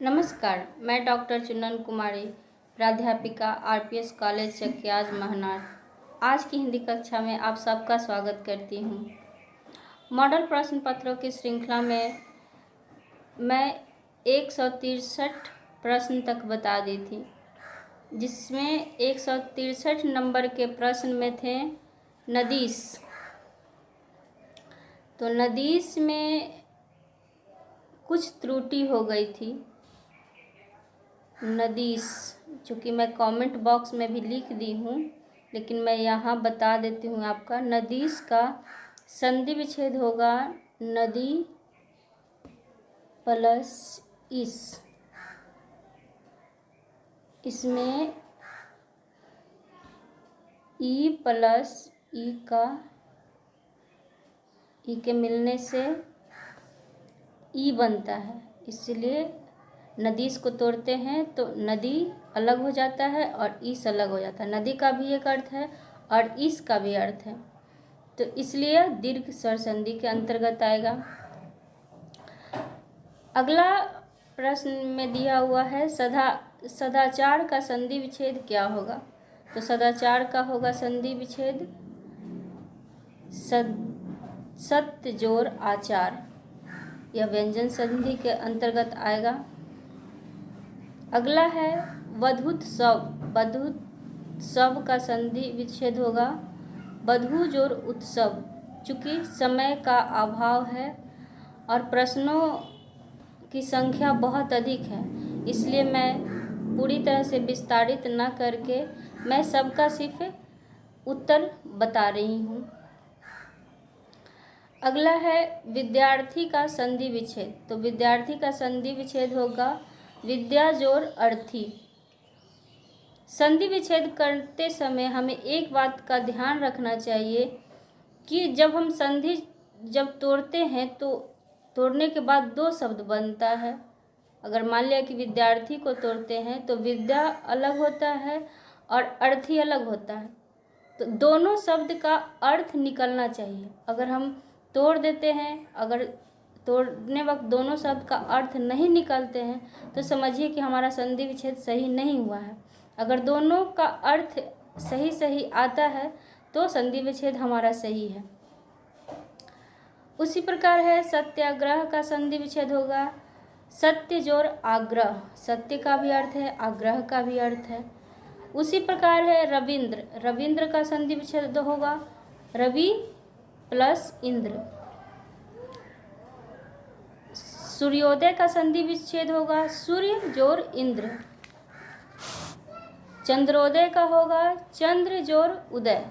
नमस्कार, मैं डॉक्टर चुनन कुमारी, प्राध्यापिका आरपीएस कॉलेज चकियाज महनार। आज की हिंदी कक्षा में आप सबका स्वागत करती हूँ। मॉडल प्रश्न पत्रों की श्रृंखला में मैं 163 प्रश्न तक बता दी थी, जिसमें 163 नंबर के प्रश्न में थे नदीस। तो नदीस में कुछ त्रुटि हो गई थी। नदीस, चूँकि मैं कमेंट बॉक्स में भी लिख दी हूँ, लेकिन मैं यहाँ बता देती हूँ आपका। नदीस का संधि विच्छेद होगा नदी प्लस इस। इसमें ई प्लस ई के मिलने से ई बनता है, इसलिए नदीस को तोड़ते हैं तो नदी अलग हो जाता है और इस अलग हो जाता है। नदी का भी एक अर्थ है और इस का भी अर्थ है, तो इसलिए दीर्घ स्वर संधि के अंतर्गत आएगा। अगला प्रश्न में दिया हुआ है सदाचार का संधि विच्छेद क्या होगा। तो सदाचार का होगा संधि विच्छेद सत्य जोर आचार, यह व्यंजन संधि के अंतर्गत आएगा। अगला है वधुत शव का संधि विच्छेद होगा वधु जोर उत्सव। चूँकि समय का अभाव है और प्रश्नों की संख्या बहुत अधिक है, इसलिए मैं पूरी तरह से विस्तारित न करके मैं सबका सिर्फ उत्तर बता रही हूँ। अगला है विद्यार्थी का संधि विच्छेद। तो विद्यार्थी का संधि विच्छेद होगा विद्या जोर अर्थी। संधि विच्छेद करते समय हमें एक बात का ध्यान रखना चाहिए कि जब हम संधि तोड़ते हैं तो तोड़ने के बाद दो शब्द बनता है। अगर मान लिया कि विद्यार्थी को तोड़ते हैं तो विद्या अलग होता है और अर्थी अलग होता है, तो दोनों शब्द का अर्थ निकलना चाहिए। अगर हम तोड़ देते हैं, अगर तोड़ने वक्त दोनों शब्द का अर्थ नहीं निकलते हैं तो समझिए कि हमारा संधि विच्छेद सही नहीं हुआ है। अगर दोनों का अर्थ सही आता है तो संधि विच्छेद हमारा सही है। उसी प्रकार है सत्याग्रह का संधि विच्छेद होगा सत्य जोर आग्रह। सत्य का भी अर्थ है, आग्रह का भी अर्थ है। उसी प्रकार है रविंद्र का संधि विच्छेद होगा रवि प्लस इंद्र। सूर्योदय का संधि विच्छेद होगा सूर्य जोर इंद्र। चंद्रोदय का होगा चंद्र जोर उदय।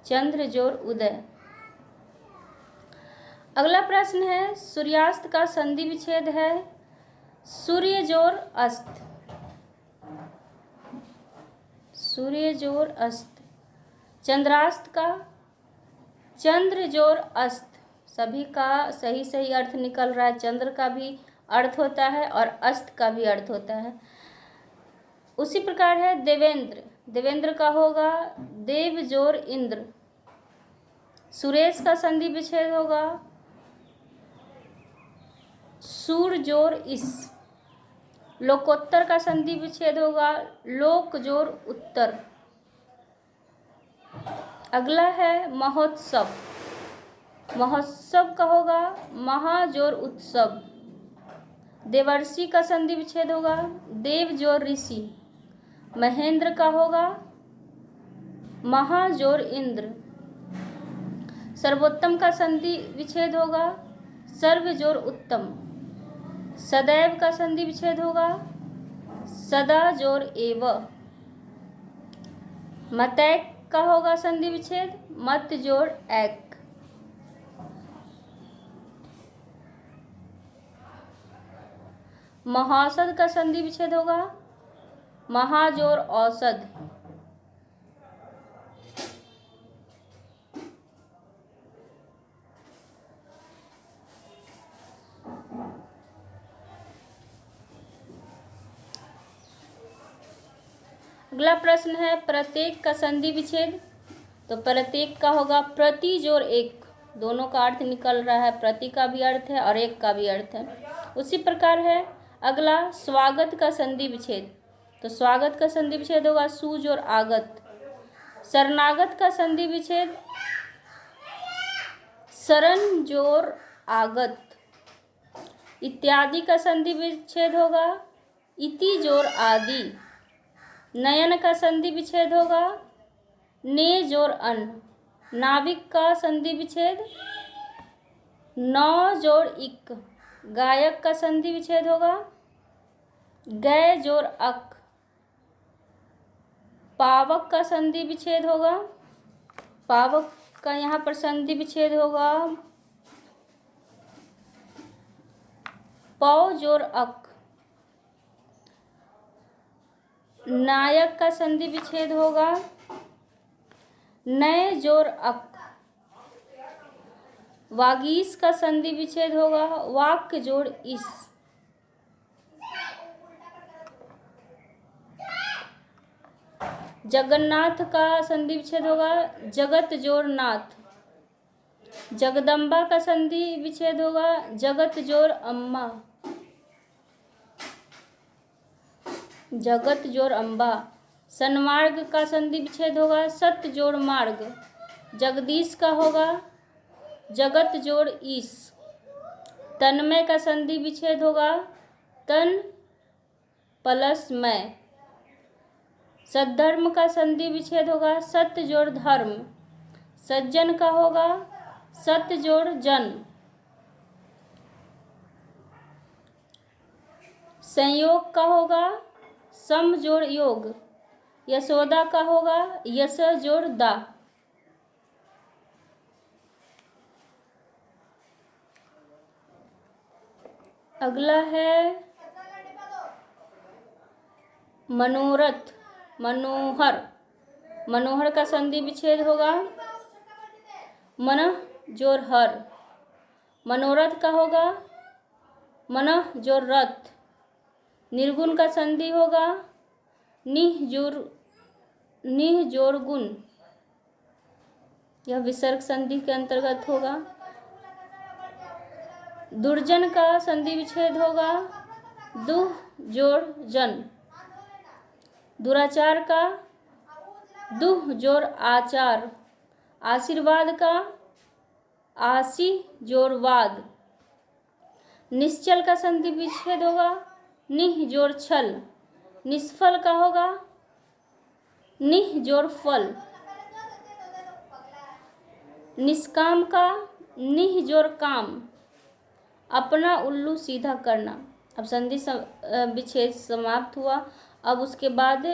चंद्र जोर उदय। अगला प्रश्न है सूर्यास्त का संधि विच्छेद है सूर्य जोर अस्त। सूर्य जोर अस्त। चंद्रास्त का चंद्र जोर अस्त। सभी का सही अर्थ निकल रहा है। चंद्र का भी अर्थ होता है और अस्त का भी अर्थ होता है। उसी प्रकार है देवेंद्र का होगा देव जोर इंद्र। सुरेश का संधि विच्छेद होगा सूर जोर इस। लोकोत्तर का संधि विच्छेद होगा लोक जोर उत्तर। अगला है महोत्सव का होगा महाजोर उत्सव। देवर्षि का संधि विच्छेद होगा देव जोर ऋषि। महेंद्र का होगा महाजोर इंद्र। सर्वोत्तम का संधि विच्छेद होगा सर्व जोर उत्तम। सदैव का संधि विच्छेद होगा सदा जोर एव। मतैक का होगा संधि विच्छेद मत जोर ऐक। महाौषध का संधि विच्छेद होगा महाजोर औषध। अगला प्रश्न है प्रत्येक का संधि विच्छेद। तो प्रत्येक का होगा प्रति जोर एक। दोनों का अर्थ निकल रहा है, प्रति का भी अर्थ है और एक का भी अर्थ है। उसी प्रकार है अगला स्वागत का संधि विच्छेद, तो स्वागत का संधि विच्छेद होगा सु जोड़ आगत। शरणागत का संधि विच्छेद शरण जोड़ आगत। इत्यादि का संधि विच्छेद होगा इति जोड़ आदि। नयन का संधि विच्छेद होगा ने जोड़ अन। नाविक का संधि विच्छेद नौ जोड़ इक। गायक का संधि विच्छेद होगा गै जोड़ अक। पावक का संधि विच्छेद होगा, पावक का यहाँ पर संधि विच्छेद होगा पौ जोड़ अक। नायक का संधि विच्छेद होगा नय जोड़ अक। वागीश का संधि विच्छेद होगा वाक्य जोड़ इस। जगन्नाथ का संधि विच्छेद होगा जगत जोड़ नाथ। जगदम्बा का संधि विच्छेद होगा जगत जोड़ अम्मा। जगत जोड़ अम्बा। सन्मार्ग का संधि विच्छेद होगा सत्य जोड़ मार्ग। जगदीश का होगा जगत जोड़ ईश। तन्मय का संधि विच्छेद होगा तन प्लस मैं। सद्धर्म का संधि विच्छेद होगा सत्य जोड़ धर्म। सज्जन का होगा सत्य जोड़ जन। संयोग का होगा सम जोड़ योग। यशोदा का होगा यश जोड़ दा। अगला है मनोरथ, मनोहर। मनोहर का संधि विच्छेद होगा मन जोड़ हर। मनोरथ का होगा मन जोड़ रथ। निर्गुण का संधि होगा निह जोड़ गुण। यह विसर्ग संधि के अंतर्गत होगा। दुर्जन का संधि विच्छेद होगा दुह जोड़ जन। दुराचार का दुह जोड़ आचार। आशीर्वाद का आशी जोड़ वाद। निश्चल का संधि विच्छेद होगा निह जोड़ छल। निष्फल का होगा निह जोड़ फल। निष्काम का निह जोड़ काम। अपना उल्लू सीधा करना। अब संधि विच्छेद समाप्त हुआ। अब उसके बाद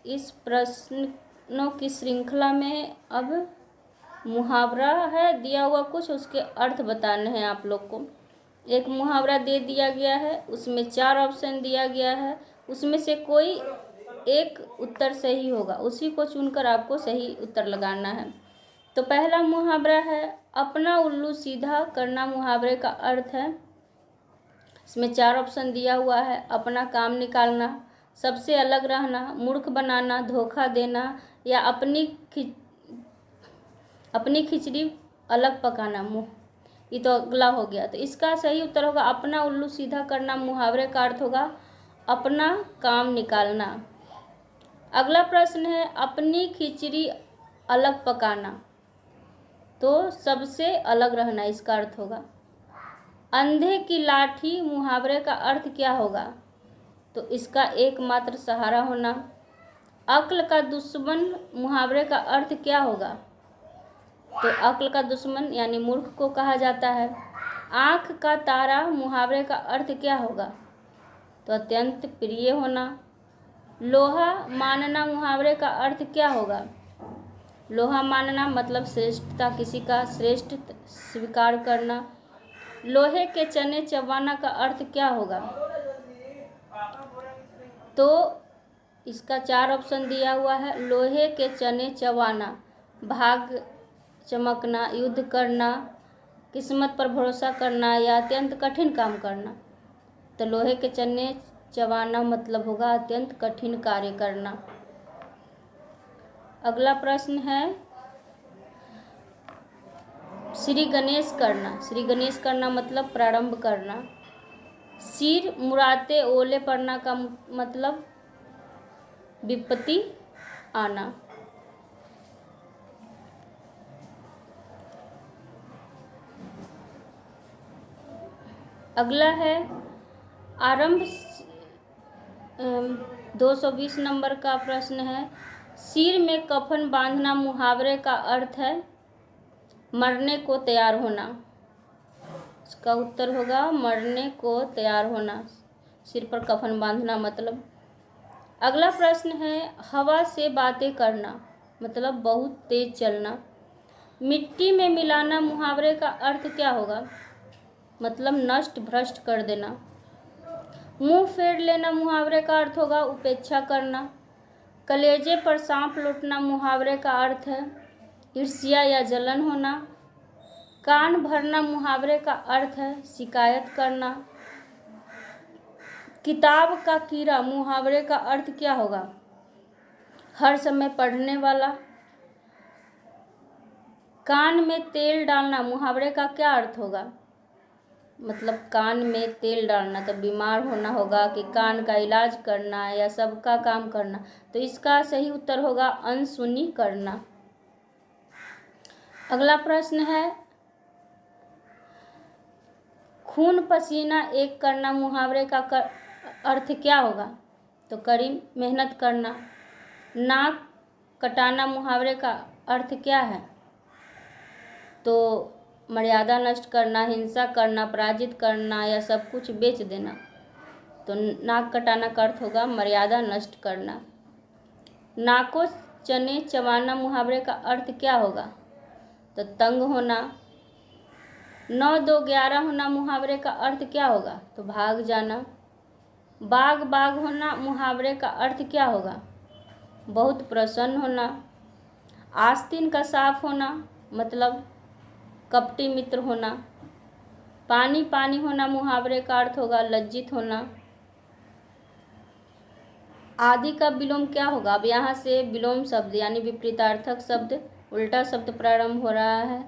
इस प्रश्नों की श्रृंखला में अब मुहावरा है दिया हुआ कुछ, उसके अर्थ बताने हैं आप लोग को। एक मुहावरा दे दिया गया है, उसमें 4 ऑप्शन दिया गया है, उसमें से कोई एक उत्तर सही होगा, उसी को चुनकर आपको सही उत्तर लगाना है। तो पहला मुहावरा है अपना उल्लू सीधा करना। मुहावरे का अर्थ है, इसमें 4 ऑप्शन दिया हुआ है। अपना काम निकालना, सबसे अलग रहना, मूर्ख बनाना, धोखा देना या अपनी खिचड़ी अलग पकाना। मुँह ये तो अगला हो गया। तो इसका सही उत्तर होगा अपना उल्लू सीधा करना। मुहावरे का अर्थ होगा अपना काम निकालना। अगला प्रश्न है अपनी खिचड़ी अलग पकाना, तो सबसे अलग रहना इसका अर्थ होगा। अंधे की लाठी मुहावरे का अर्थ क्या होगा? तो इसका एकमात्र सहारा होना। अक्ल का दुश्मन मुहावरे का अर्थ क्या होगा? तो अक्ल का दुश्मन यानी मूर्ख को कहा जाता है। आँख का तारा मुहावरे का अर्थ क्या होगा? तो अत्यंत प्रिय होना। लोहा मानना मुहावरे का अर्थ क्या होगा? लोहा मानना मतलब श्रेष्ठता, किसी का श्रेष्ठ स्वीकार करना। लोहे के चने चबाना का अर्थ क्या होगा? तो इसका 4 ऑप्शन दिया हुआ है। लोहे के चने चबाना, भाग चमकना, युद्ध करना, किस्मत पर भरोसा करना या अत्यंत कठिन काम करना। तो लोहे के चने चबाना मतलब होगा अत्यंत कठिन कार्य करना। अगला प्रश्न है श्री गणेश करना। श्री गणेश करना मतलब प्रारंभ करना। सिर मुराते ओले पड़ना का मतलब विपत्ति आना। अगला है आरंभ 220 नंबर का प्रश्न है, सिर में कफन बांधना मुहावरे का अर्थ है मरने को तैयार होना। इसका उत्तर होगा मरने को तैयार होना, सिर पर कफन बांधना मतलब। अगला प्रश्न है हवा से बातें करना मतलब बहुत तेज चलना। मिट्टी में मिलाना मुहावरे का अर्थ क्या होगा, मतलब नष्ट भ्रष्ट कर देना। मुंह फेर लेना मुहावरे का अर्थ होगा उपेक्षा करना। कलेजे पर सांप लौटना मुहावरे का अर्थ है ईर्ष्या या जलन होना। कान भरना मुहावरे का अर्थ है शिकायत करना। किताब का कीड़ा मुहावरे का अर्थ क्या होगा, हर समय पढ़ने वाला। कान में तेल डालना मुहावरे का क्या अर्थ होगा, मतलब कान में तेल डालना, तो बीमार होना होगा कि कान का इलाज करना या सबका काम करना, तो इसका सही उत्तर होगा अनसुनी करना। अगला प्रश्न है खून पसीना एक करना मुहावरे का अर्थ क्या होगा, तो कड़ी मेहनत करना। नाक कटाना मुहावरे का अर्थ क्या है, तो मर्यादा नष्ट करना, हिंसा करना, पराजित करना या सब कुछ बेच देना। तो नाक कटाना का अर्थ होगा मर्यादा नष्ट करना। नाको चने चबाना मुहावरे का अर्थ क्या होगा, तो तंग होना। 9 2 11 होना मुहावरे का अर्थ क्या होगा, तो भाग जाना। बाग बाग होना मुहावरे का अर्थ क्या होगा, बहुत प्रसन्न होना। आस्तीन का साफ होना मतलब कपटी मित्र होना। पानी पानी होना मुहावरे का अर्थ होगा लज्जित होना। आदि का विलोम क्या होगा, अब यहाँ से विलोम शब्द यानी विपरीतार्थक शब्द उल्टा शब्द प्रारंभ हो रहा है।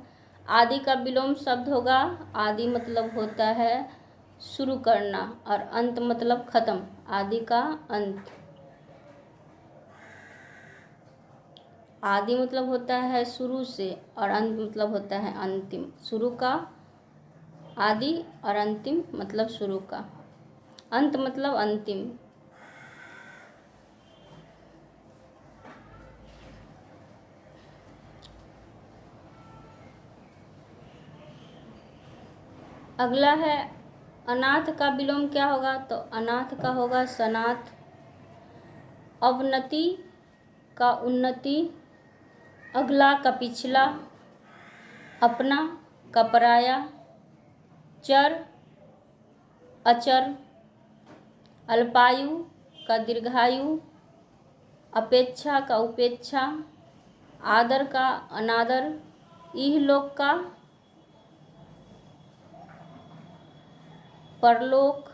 आदि का विलोम शब्द होगा, आदि मतलब होता है शुरू करना और अंत मतलब खत्म, आदि का अंत। आदि मतलब होता है शुरू से और अंत मतलब होता है अंतिम। शुरू का आदि और अंतिम मतलब शुरू का, अंत मतलब अंतिम। अगला है अनाथ का विलोम क्या होगा, तो अनाथ का होगा सनाथ। अवनति का उन्नति, अगला का पिछला, अपना का पराया, चर अचर, अल्पायु का दीर्घायु, अपेक्षा का उपेक्षा, आदर का अनादर, इहलोक का परलोक,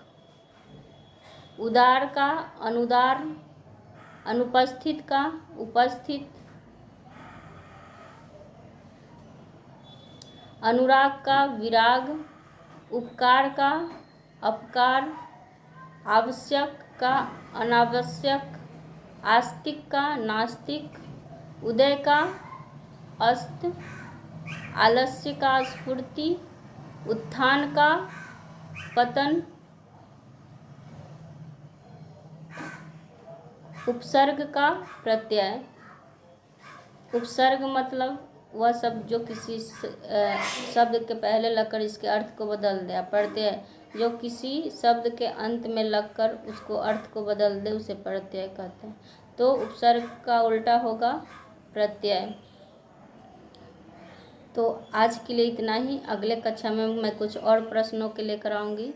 उदार का अनुदार, अनुपस्थित का उपस्थित, अनुराग का विराग, उपकार का अपकार, आवश्यक का अनावश्यक, आस्तिक का नास्तिक, उदय का अस्त, आलस्य का स्फूर्ति, उत्थान का पतन, उपसर्ग का प्रत्यय। उपसर्ग मतलब वह शब्द जो किसी शब्द के पहले लगकर इसके अर्थ को बदल दे। प्रत्यय जो किसी शब्द के अंत में लगकर उसको अर्थ को बदल दे उसे प्रत्यय कहते हैं। तो उपसर्ग का उल्टा होगा प्रत्यय। तो आज के लिए इतना ही। अगले कक्षा में मैं कुछ और प्रश्नों के लेकर आऊँगी।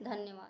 धन्यवाद।